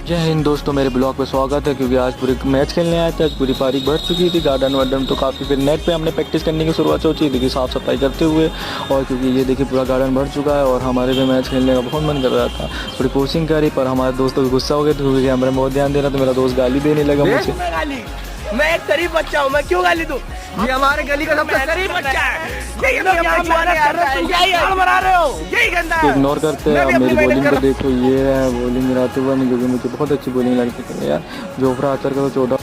जय हिंद दोस्तों, मेरे ब्लॉग पे स्वागत है। क्योंकि आज पूरे मैच खेलने आए थे, आज पूरी पारी भर चुकी थी गार्डन वार्डन, तो काफ़ी फिर नेट पे हमने प्रैक्टिस करने की शुरुआत सोची थी कि साफ़ सफाई करते हुए। और क्योंकि ये देखिए पूरा गार्डन भर चुका है और हमारे भी मैच खेलने का बहुत मन कर रहा था, थोड़ी कोचिंग करी, पर हमारे दोस्तों को गुस्सा हो गया क्योंकि कैमरे में बहुत ध्यान दे रहा, तो मेरा दोस्त गाली देने लगा मुझे। मैं एक गरीब बच्चा हूँ, मैं क्यों गाली दूँ? ये हमारे गली का सबसे गरीब बच्चा है। यही लोग यहाँ बना रहे हो, यही गंदा है। इग्नोर करते हैं। अब मेरी बॉलिंग को देखो, ये है बॉलिंग गिराते हुए, क्योंकि मुझे बहुत अच्छी बॉलिंग लगती है यार। जोफ्रा आर्चर का तो 14